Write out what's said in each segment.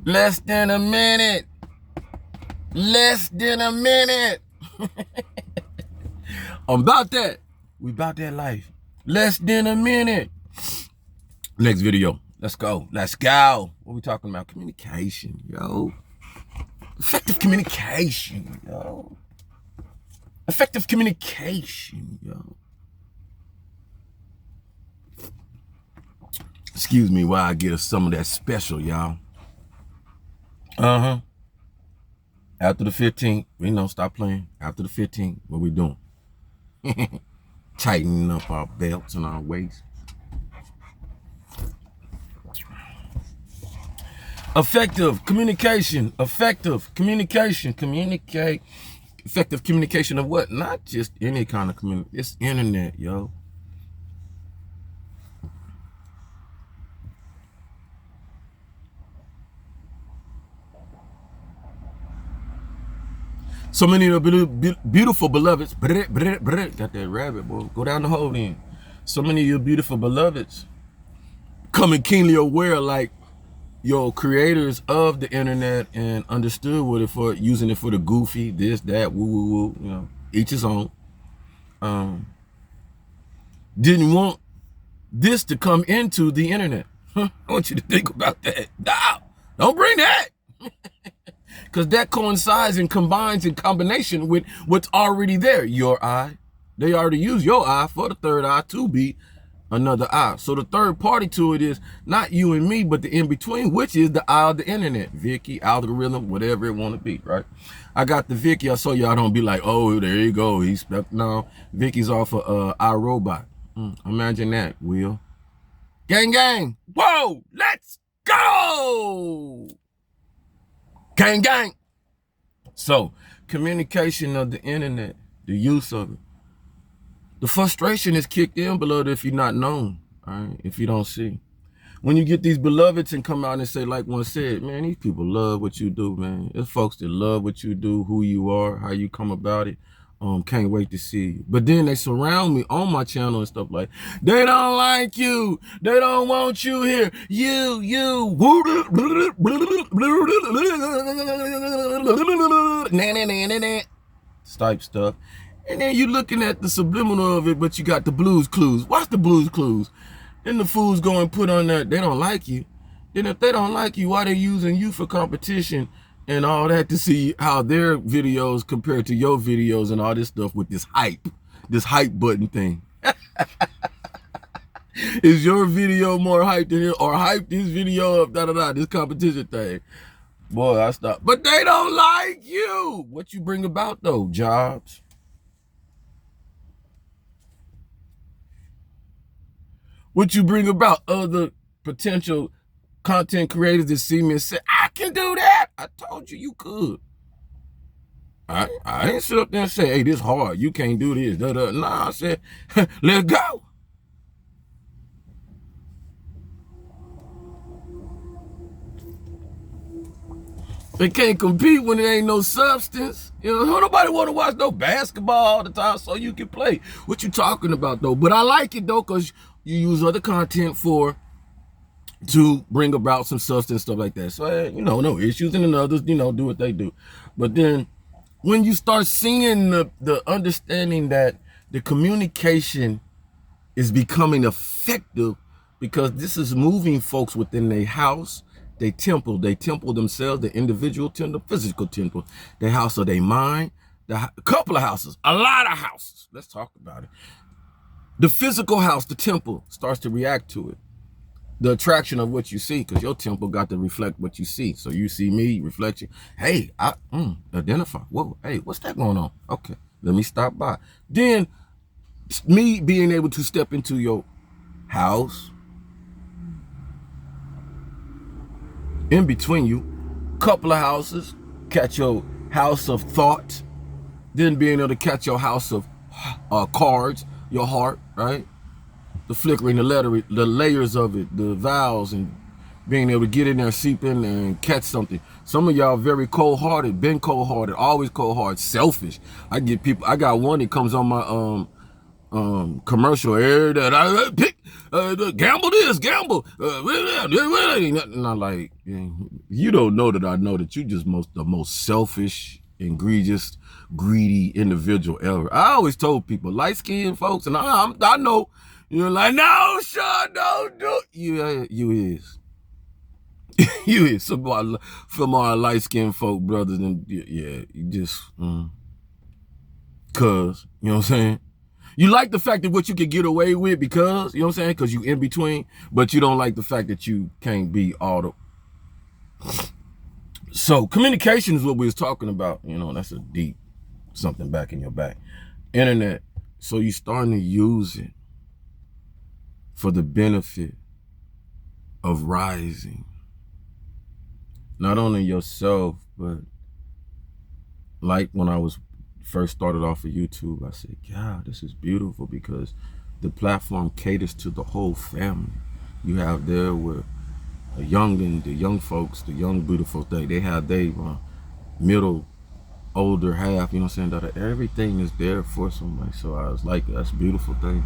Less than a minute. Less than a minute. I'm about that. We about that life. Less than a minute. Next video. Let's go. Let's go. What we talking about? Communication, yo. Effective communication, yo. Effective communication, yo. Excuse me while I get us some of that special, y'all. After the 15th, we know, stop playing. After the 15th, what we doing? Tightening up our belts and our waists. Effective communication. Effective communication. Communicate. Effective communication of what? Not just any kind of communication. It's internet, yo. So many of the beautiful beloveds, got that rabbit, boy. Go down the hole then. So many of your beautiful beloveds coming keenly aware, like your creators of the internet, and understood what it for, using it for the goofy, this, that, woo, woo, woo, you know, each his own. Didn't want this to come into the internet. I want you to think about that. No, don't bring that. Because that coincides and combines in combination with what's already there. Your eye. They already use your eye for the third eye to be another eye. So the third party to it is not you and me, but the in-between, which is the eye of the internet. Vicky, algorithm, whatever it want to be, right? I got the Vicky. I so y'all don't be like, oh, there you go. No, Vicky's off of iRobot. Imagine that, Will. Gang, gang. Whoa, let's go. Gang, gang. So, communication of the internet, the use of it. The frustration is kicked in, beloved, if you're not known, all right? If you don't see. When you get these beloveds and come out and say, like one said, man, these people love what you do, man. There's folks that love what you do, who you are, how you come about it. Can't wait to see you. But then they surround me on my channel and stuff like, they don't like you. They don't want you here. You. Type stuff. And then you looking at the subliminal of it, but you got the Blues Clues. Watch the Blues Clues. Then the fools go and put on that, they don't like you. Then if they don't like you, why they using you for competition and all that to see how their videos compare to your videos and all this stuff with this hype button thing. Is your video more hyped than it, or hype this video up, this competition thing? Boy, I stopped. But they don't like you. What you bring about though? Jobs. What you bring about? Other potential content creators that see me and say, I can do that. I told you could. I didn't sit up there and say, hey, this hard. You can't do this. Nah, I said, let's go. They can't compete when there ain't no substance. You know, nobody want to watch no basketball all the time so you can play. What you talking about, though? But I like it, though, because you use other content to bring about some substance, stuff like that. So, you know, no issues, and then others, you know, do what they do. But then when you start seeing the understanding that the communication is becoming effective, because this is moving folks within their house, they temple themselves, the individual temple, physical temple, the house of their mind, a couple of houses, a lot of houses. Let's talk about it. The physical house, the temple, starts to react to it. The attraction of what you see, because your temple got to reflect what you see. So you see me, reflection. Hey, identify. Whoa, hey, what's that going on? Okay, let me stop by. Then me being able to step into your house, in between you, couple of houses, catch your house of thought, then being able to catch your house of cards, your heart, right? The flickering, the layers of it, the vowels, and being able to get in there, seep in there and catch something. Some of y'all very cold-hearted, been cold-hearted, always cold-hearted, selfish. I get people, I got one that comes on my commercial area that I pick. Gamble this, gamble. Not like, you don't know that I know that you just the most selfish, egregious, greedy individual ever. I always told people, light-skinned folks, and I know, you're like, no, Sean, don't do it. You is. You is. Some our light-skinned folk brothers, and you just, cause, you know what I'm saying? You like the fact that what you can get away with because, you know what I'm saying? Because you in between, but you don't like the fact that you can't be all the... So communication is what we was talking about. That's a deep something back in your back. Internet. So you starting to use it for the benefit of rising. Not only yourself, but like when I was first started off of YouTube, I said, God, this is beautiful because the platform caters to the whole family. You have there where the young folks, the young beautiful thing, they have their middle, older half, you know what I'm saying? That everything is there for somebody. So I was like, that's a beautiful thing.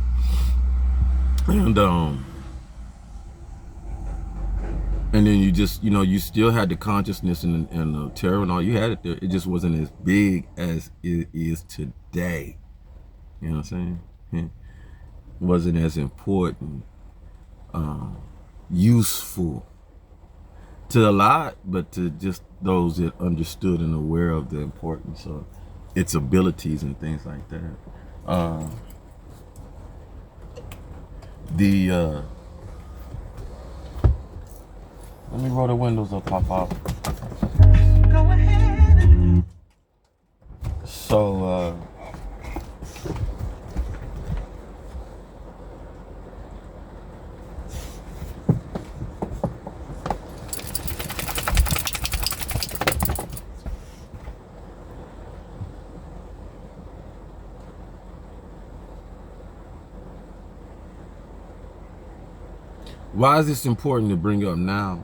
And then you just, you still had the consciousness and the terror and all. You had it there. It just wasn't as big as it is today. You know what I'm saying? It wasn't as important, useful to a lot, but to just those that understood and aware of the importance of its abilities and things like that. Let me roll the windows up, Pop. Go ahead. So, why is this important to bring up now?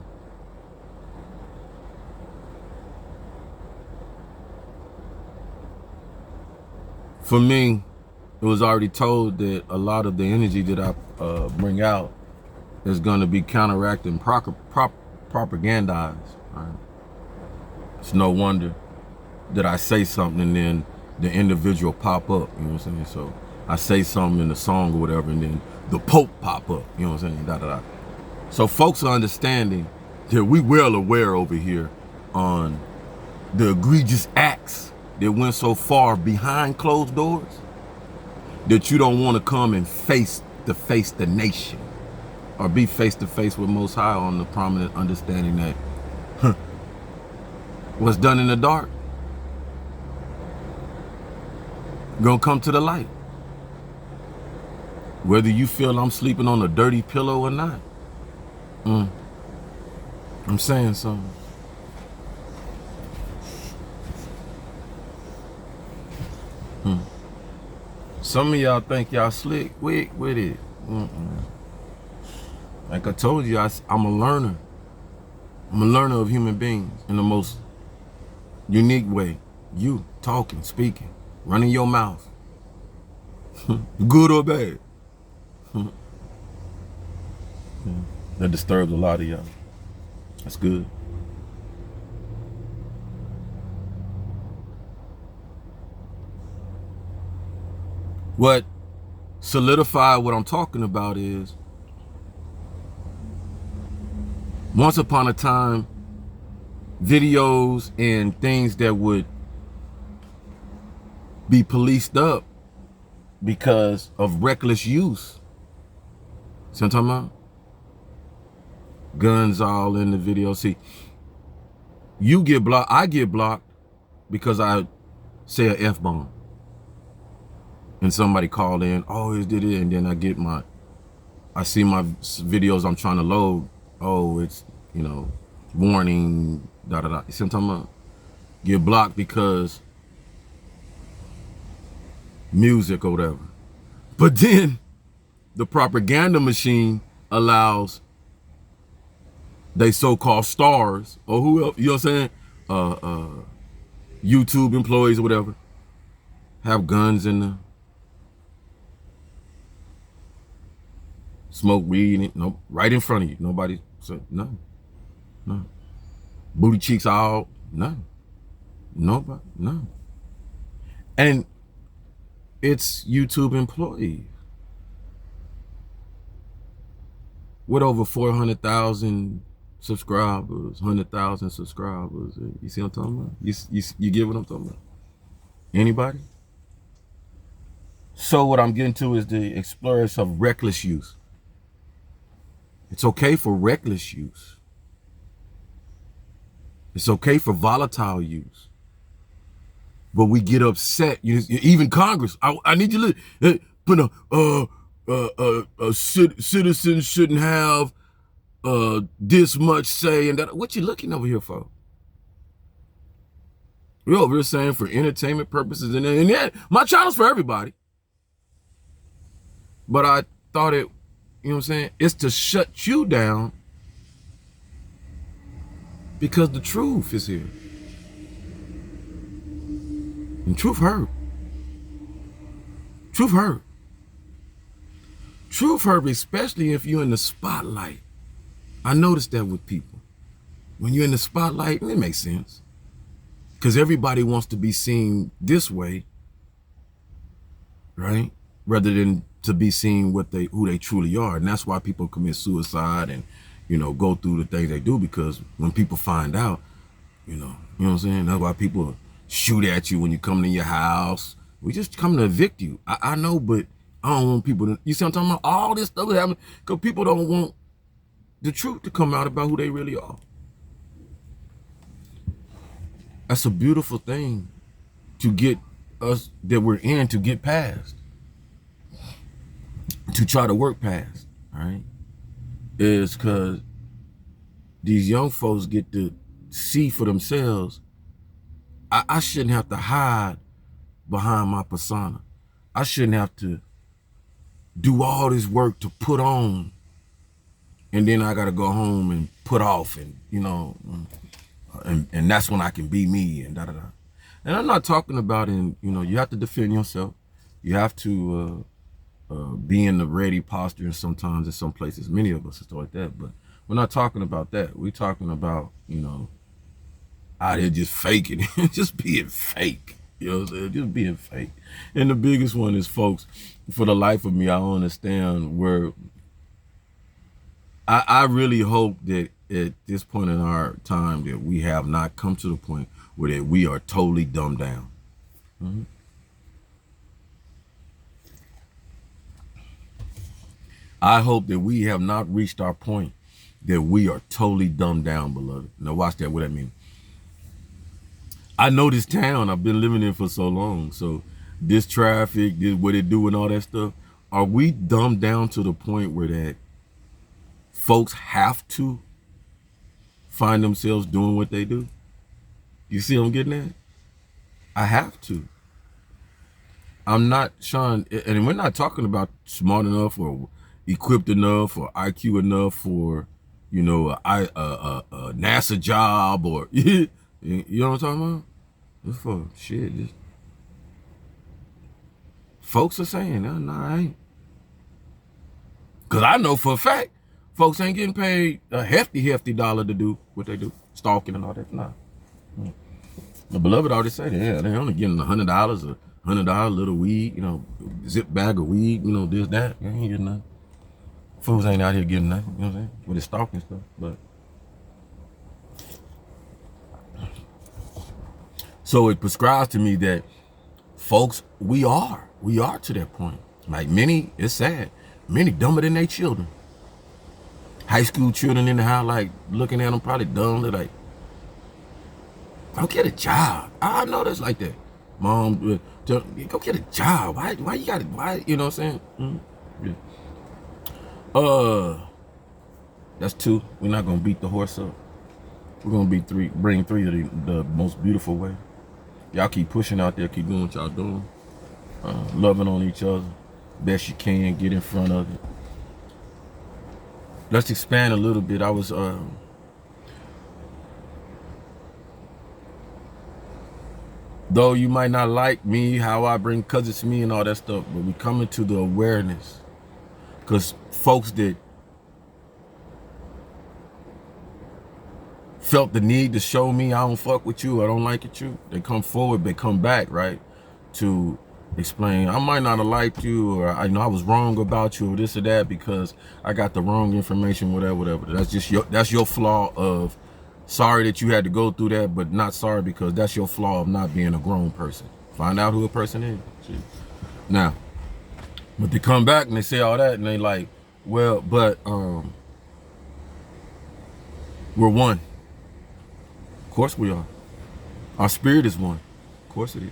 For me, it was already told that a lot of the energy that I bring out is going to be counteracted and propagandized. Right? It's no wonder that I say something and then the individual pop up. You know what I'm saying? So I say something in the song or whatever, and then the Pope pop up. You know what I'm saying? Da, da, da. So folks are understanding that we well aware over here on the egregious acts that went so far behind closed doors that you don't want to come and face the nation or be face to face with Most High on the prominent understanding that what's done in the dark gonna come to the light. Whether you feel I'm sleeping on a dirty pillow or not. I'm saying something. Some of y'all think y'all slick with it. Like I told you, I'm a learner. I'm a learner of human beings in the most unique way. You talking, speaking, running your mouth. Good or bad. That disturbs a lot of y'all. That's good. What solidified what I'm talking about is, once upon a time, videos and things that would be policed up because of reckless use. See what I'm talking about? Guns all in the video. See, you get blocked, I get blocked because I say a F-bomb. And somebody called in, oh, it did it, and then I see my videos I'm trying to load, oh, it's, warning, da da da. You see what I'm talking about? Get blocked because music or whatever. But then the propaganda machine allows they so-called stars or who else, you know what I'm saying? YouTube employees or whatever, have guns in the Smoke weed, no, right in front of you. Nobody said no, no. Booty cheeks out, no, nobody, no. And it's YouTube employees with over 400,000 subscribers, 100,000 subscribers. You see what I'm talking about? You get what I'm talking about? Anybody? So what I'm getting to is the exploits of reckless use. It's okay for reckless use. It's okay for volatile use. But we get upset. Even Congress. I need you to listen. Citizens shouldn't have this much say and that. What you looking over here for? We're over here saying for entertainment purposes, and yeah, my channel's for everybody. But I thought it, you know what I'm saying? It's to shut you down because the truth is here. And truth hurt. Truth hurt. Truth hurt, especially if you're in the spotlight. I noticed that with people. When you're in the spotlight, it makes sense. Because everybody wants to be seen this way, right? Rather than to be seen who they truly are. And that's why people commit suicide and, go through the things they do, because when people find out, you know what I'm saying? That's why people shoot at you when you come to your house. We just come to evict you. I know, but I don't want people to, you see what I'm talking about? All this stuff happening because people don't want the truth to come out about who they really are. That's a beautiful thing to get us that we're in to get past, to try to work past, all right? Is because these young folks get to see for themselves. I shouldn't have to hide behind my persona. I shouldn't have to do all this work to put on, and then I got to go home and put off, and and that's when I can be me and da-da-da. And I'm not talking about you have to defend yourself. You have to be in the ready posture, and sometimes in some places, many of us and stuff like that. But we're not talking about that. We're talking about, out here just faking it, just being fake. You know what I'm saying? Just being fake. And the biggest one is, folks, for the life of me, I don't understand where I really hope that at this point in our time that we have not come to the point where that we are totally dumbed down. Mm-hmm. I hope that we have not reached our point that we are totally dumbed down, beloved. Now watch that, what that means. I know this town, I've been living in for so long. So this traffic, what it do and all that stuff, are we dumbed down to the point where that folks have to find themselves doing what they do? You see what I'm getting at? I have to. I'm not, Sean, and we're not talking about smart enough or equipped enough or IQ enough for, a NASA job or, you know what I'm talking about? Just for shit. Just, folks are saying, no, I ain't. Because I know for a fact, folks ain't getting paid a hefty dollar to do what they do. Stalking and all that. Nah. The beloved already said, yeah, they only getting $100 or $100 little weed, zip bag of weed, this, that. They ain't getting nothing. Fools ain't out here getting nothing, you know what I'm saying? With the stalking stuff, but. So it prescribes to me that, folks, we are to that point. Like many, it's sad, many dumber than their children. High school children in the house, like looking at them probably dumb, they're like, go get a job. I know that's like that. Mom, go get a job. Why you got it? Why, you know what I'm saying? Mm-hmm. Yeah. That's two. We're not gonna beat the horse up. We're gonna bring three of the most beautiful way. Y'all keep pushing out there, keep doing what y'all doing. Loving on each other best you can, get in front of it. Let's expand a little bit. I was though you might not like me, how I bring cousins to me and all that stuff, but we coming to the awareness. Because folks that felt the need to show me I don't fuck with you, I don't like it you, they come forward, they come back, right, to explain, I might not have liked you, or I know I was wrong about you, or this or that, because I got the wrong information, whatever. That's just your flaw of, sorry that you had to go through that, but not sorry because that's your flaw of not being a grown person. Find out who a person is. See? Now, but they come back and they say all that, and they like, well, but we're one. Of course we are. Our spirit is one. Of course it is.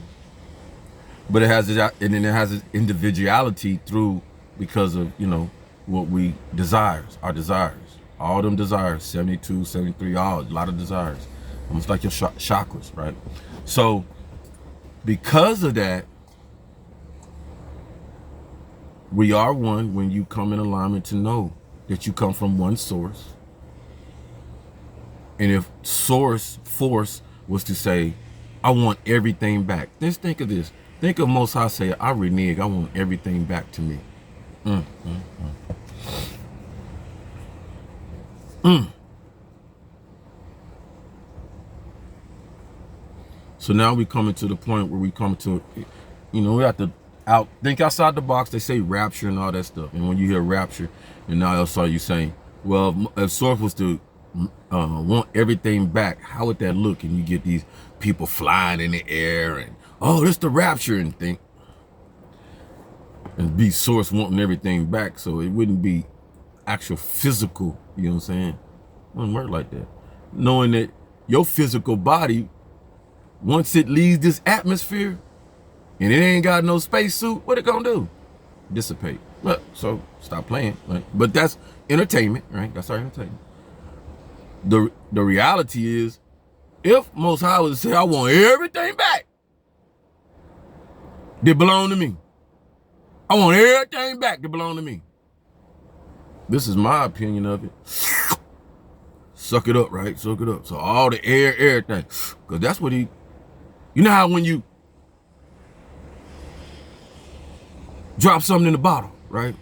But it has its individuality through, because of, you know, what we desires, our desires. All them desires, 72, 73, a lot of desires. Almost like your chakras, right? So because of that, we are one when you come in alignment to know that you come from one source. And if force was to say, I want everything back. Just think of this. Think of Most High say, I renege, I want everything back to me. So now we coming to the point where we come to, you know, we have to think outside the box. They say rapture and all that stuff. And when you hear rapture, and now also you saying, well, if Source was to want everything back, how would that look? And you get these people flying in the air and, oh, this the rapture and thing. And be Source wanting everything back, so it wouldn't be actual physical, you know what I'm saying? It wouldn't work like that. Knowing that your physical body, once it leaves this atmosphere and it ain't got no spacesuit, what it gonna do? Dissipate. Look, so stop playing, right? But that's entertainment, right? That's our entertainment. The reality is, if Most High was to say, I want everything back that belong to me. I want everything back that belong to me. This is my opinion of it. Suck it up, right? Suck it up. So all the air, everything. Because that's what you know how when you drop something in the bottle, right?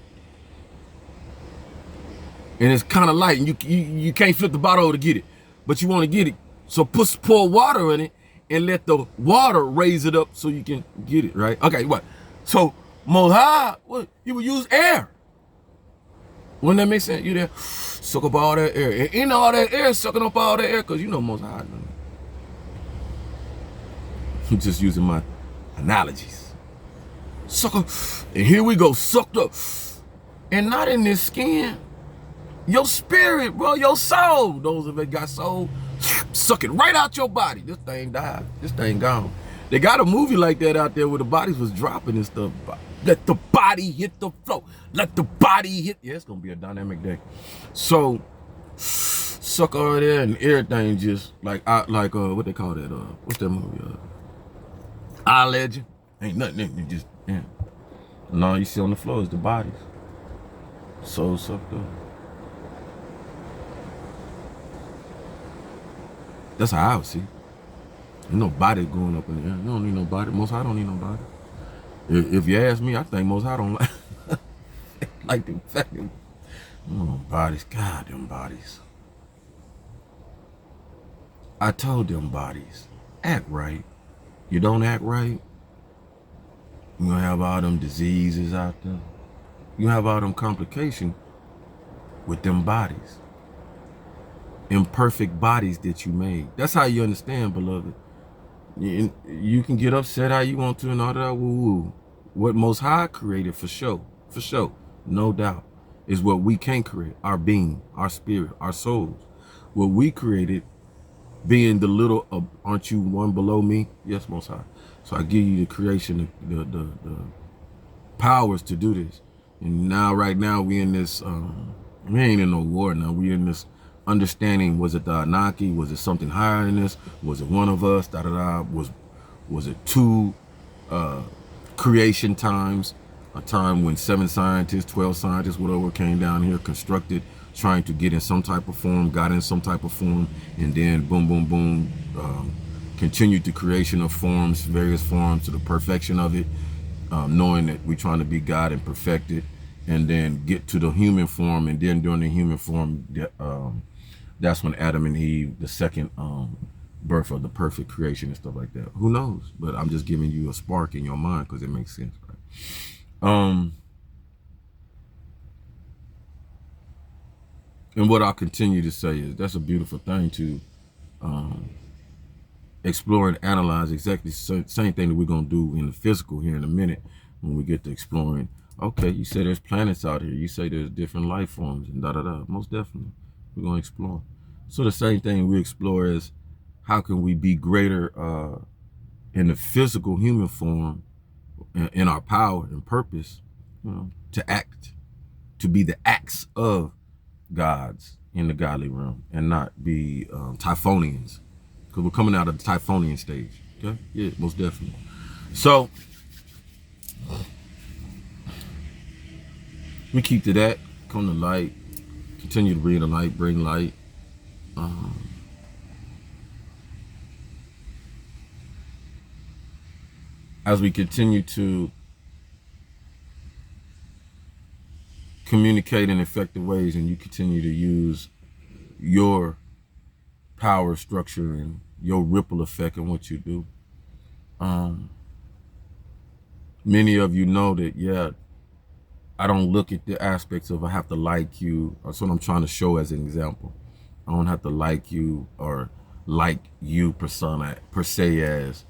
And it's kind of light and you can't flip the bottle over to get it, but you want to get it. So pour water in it and let the water raise it up so you can get it, right? Okay, what? So Most High, you would use air. Wouldn't that make sense? You there, suck up all that air. And in all that air, sucking up all that air, because you know Most High. I'm just using my analogies. Suck up, and here we go, sucked up. And not in this skin. Your spirit, bro, your soul. Those of it got soul, suck it right out your body. This thing died. This thing gone. They got a movie like that out there where the bodies was dropping and stuff. Let the body hit the floor. Let the body hit. Yeah, it's gonna be a dynamic day. So suck all there and everything just like what they call that? What's that movie? I Legend. Ain't nothing. It just yeah. And all you see on the floor is the bodies. So sucked up. That's how I would see. Ain't no body going up in the air. You don't need no body. Most High don't need no body. If you ask me, I think Most High don't like them fucking bodies. God, them bodies. I told them bodies, act right. You don't act right, you gonna have all them diseases out there. You have all them complications with them bodies. Imperfect bodies that you made. That's how you understand, beloved. You can get upset how you want to and all that woo-woo. What Most High created for sure, no doubt, is what we can't create. Our being, our spirit, our souls. What we created, being the little, aren't you one below me? Yes, Most High. So I give you the creation, the powers to do this. And now, right now, we in this, we ain't in no war now. We in this understanding. Was it the Anunnaki? Was it something higher than this? Was it one of us? Was it two creation times? A time when 7 scientists, 12 scientists, whatever, came down here, constructed, trying to get in some type of form, got in some type of form, and then boom, boom, boom, continued the creation of forms, various forms, to the perfection of it, knowing that we're trying to be God and perfect it. and then get to the human form, and then during the human form, that's when Adam and Eve, the second birth of the perfect creation and stuff like that. Who knows? But I'm just giving you a spark in your mind because it makes sense, right? And what I'll continue to say is that's a beautiful thing to explore and analyze. Exactly the same thing that we're going to do in the physical here in a minute when we get to exploring. Okay, you say there's planets out here. You say there's different life forms and da-da-da. Most definitely. We're going to explore. So the same thing we explore is how can we be greater in the physical human form, in our power and purpose, to act, to be the acts of gods in the godly realm and not be Typhonians, because we're coming out of the Typhonian stage. Okay, yeah, most definitely. So we keep to that, come to light, continue to bring the light, bring light. As we continue to communicate in effective ways, and you continue to use your power structure and your ripple effect in what you do. Many of you know that, yeah, I don't look at the aspects of I have to like you. That's what I'm trying to show as an example. I don't have to like you or like you per se as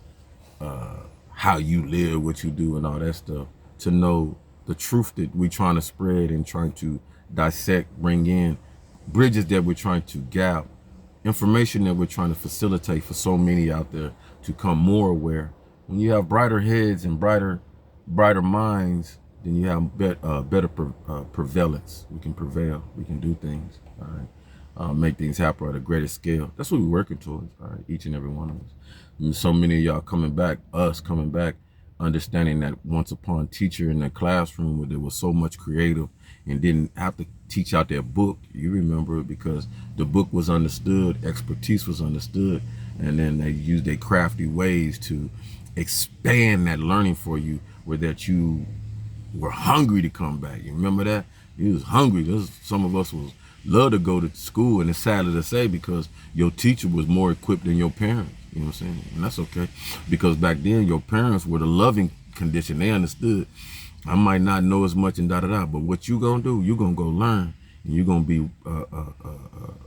how you live, what you do, and all that stuff. To know the truth that we're trying to spread and trying to dissect, bring in, bridges that we're trying to gap, information that we're trying to facilitate for so many out there to come more aware. When you have brighter heads and brighter minds, then you have better prevalence. We can prevail. We can do things. All right, make things happen at a greater scale. That's what we're working towards. All right, each and every one of us. And so many of y'all coming back, understanding that once upon teacher in the classroom where there was so much creative and didn't have to teach out their book. You remember it because the book was understood, expertise was understood, and then they used their crafty ways to expand that learning for you, where that you were hungry to come back. You remember that? You was hungry. Some of us was love to go to school, and it's sad to say because your teacher was more equipped than your parents. You know what I'm saying? And that's okay, because back then your parents were the loving condition. They understood. I might not know as much and da-da-da, but what you gonna do, you gonna go learn, and you're gonna be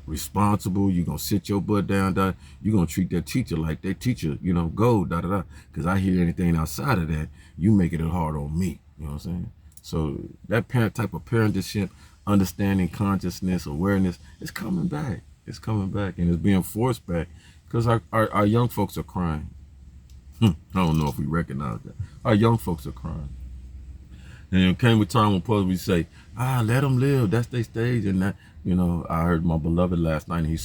responsible. You're gonna sit your butt down, you're gonna treat that teacher like that teacher, go, da-da-da. Because I hear anything outside of that, you making it hard on me. You know what I'm saying? So that type of parenting, understanding, consciousness, awareness, is coming back. It's coming back, and it's being forced back because our young folks are crying. I don't know if we recognize that. Our young folks are crying. And it came a time when we say, let them live. That's their stage. And that, I heard my beloved last night, and he's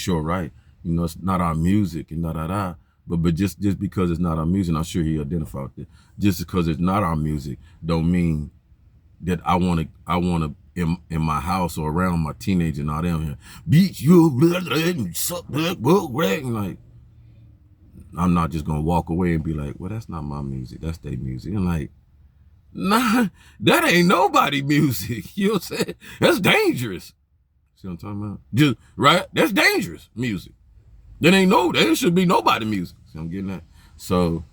sure right. It's not our music and da-da-da. But just because it's not our music, I'm sure he identified with it. Just because it's not our music don't mean that I want to in my house or around my teenager and all them here, beat you, and suck that, and like, I'm not just gonna walk away and be like, well, that's not my music, that's their music. And like, nah, that ain't nobody music. You know what I'm saying? That's dangerous. See what I'm talking about? Just right? That's dangerous music. There should be nobody music. See what I'm getting at? So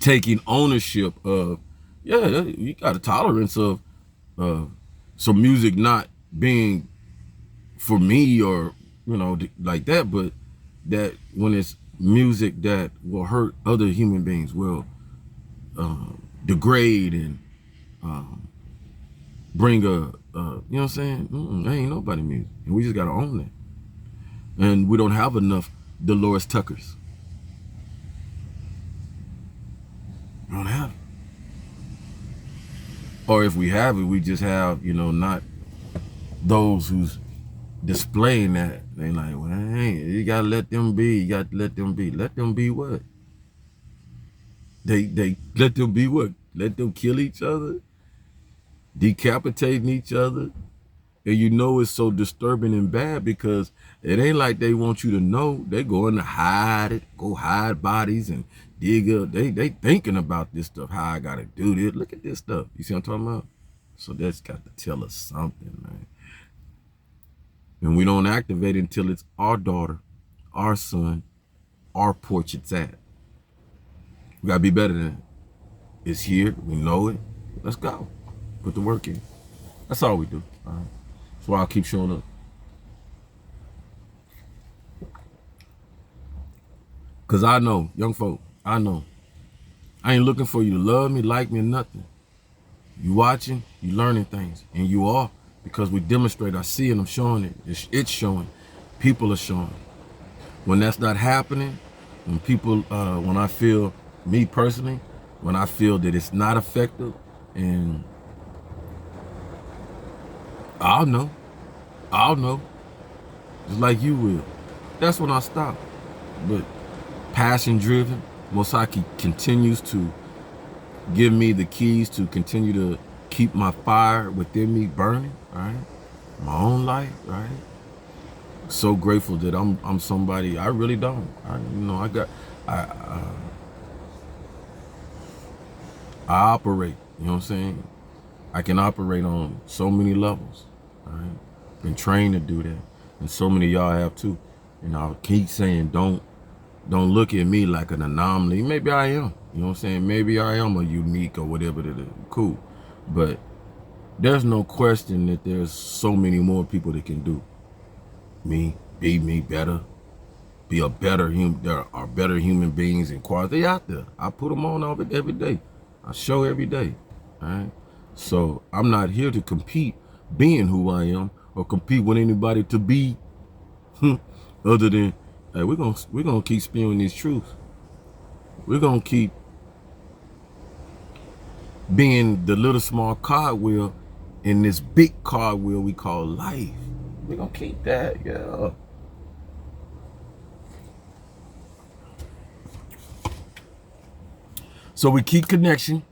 taking ownership of, you got a tolerance of some music not being for me or like that, but that when it's music that will hurt other human beings, will degrade and bring you know what I'm saying? There ain't nobody music, and we just gotta own that. And we don't have enough Dolores Tuckers. We don't have it. Or if we have it, we just have, not those who's displaying that. They like, well, hey, you gotta let them be. You got to let them be. Let them be what? They let them be what? Let them kill each other, decapitating each other, And you know it's so disturbing and bad because it ain't like they want you to know. They going to hide it, go hide bodies and dig up. They thinking about this stuff, how I gotta do this. Look at this stuff. You see what I'm talking about? So that's got to tell us something, man. And we don't activate it until it's our daughter, our son, our porch it's at. We gotta be better than it. It's here, we know it. Let's go. Put the work in. That's all we do. All right? That's why I keep showing up. Cause I know, young folk, I know. I ain't looking for you to love me, like me, or nothing. You watching, you learning things, and you are, because we demonstrate. I see it, I'm showing it. It's showing. People are showing. When that's not happening, when people, when I feel, me personally, when I feel that it's not effective, and I'll know, just like you will. That's when I stop. But passion driven, Most High continues to give me the keys to continue to keep my fire within me burning, right? My own life, right? So grateful that I'm somebody. I really don't. I operate. You know what I'm saying? I can operate on so many levels. Right? Been trained to do that, and so many of y'all have too. And I keep saying, don't look at me like an anomaly. Maybe I am. You know what I'm saying? Maybe I am a unique or whatever that is. Cool. But there's no question that there's so many more people that can do me, be me better, be a better human. There are better human beings and quality out there. I put them on every day. I show every day. All right. So I'm not here to compete being who I am or compete with anybody to be other than, hey, we're gonna keep spewing these truths. We're gonna keep being the little small cogwheel in this big cogwheel we call life. We're gonna keep that, yeah. So we keep connection,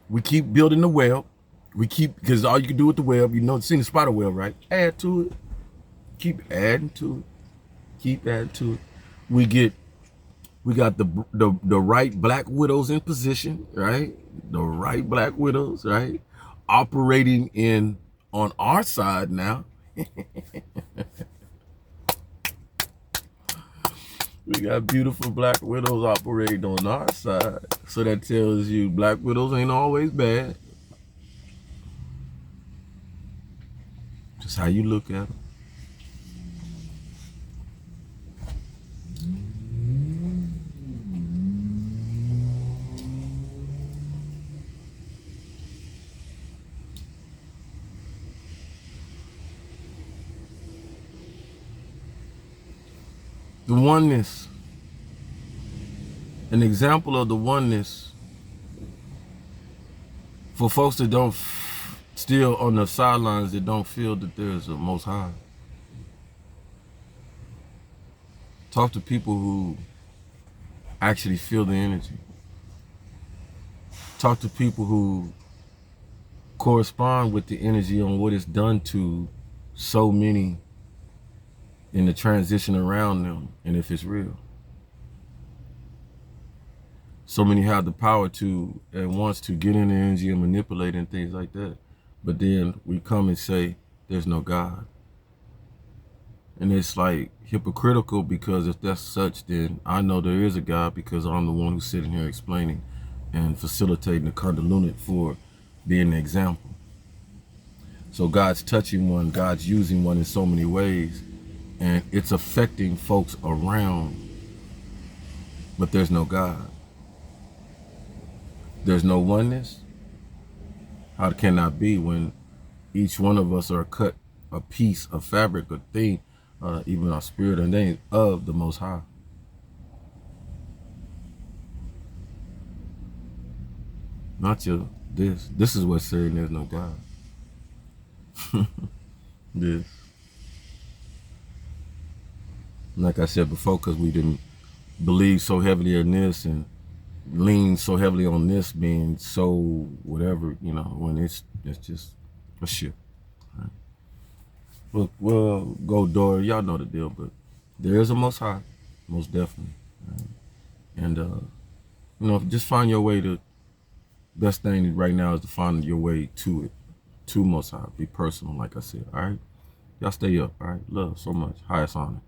we keep building the web, we keep, because all you can do with the web, you know, seen the spider web, right? Add to it, keep adding to it, keep adding to it. We got the right black widows in position, right? The right black widows, right? Operating on our side now. We got beautiful black widows operating on our side. So that tells you black widows ain't always bad. Just how you look at them. The oneness, an example of the oneness for folks that don't, still on the sidelines, that don't feel that there's a Most High. Talk to people who actually feel the energy. Talk to people who correspond with the energy on what it's done to so many in the transition around them, and if it's real. So many have the power to, and wants to get in the energy and manipulate and things like that. But then we come and say, there's no God. And it's like hypocritical, because if that's such, then I know there is a God, because I'm the one who's sitting here explaining and facilitating the Kundalini for being the example. So God's touching one, God's using one in so many ways, and it's affecting folks around, but there's no God. There's no oneness. How can that be when each one of us are cut a piece of fabric, a thing, even our spirit and name of the Most High? Not your this. This is what's saying there's no God. This. Like I said before, because we didn't believe so heavily in this and lean so heavily on this being so whatever, you know, when it's just a shit. Right? Well, go door. Y'all know the deal, but there is a Most High, most definitely. Right? And just find your way to. Best thing right now is to find your way to it, to Most High. Be personal, like I said. All right, y'all stay up. All right, love so much. Highest honor.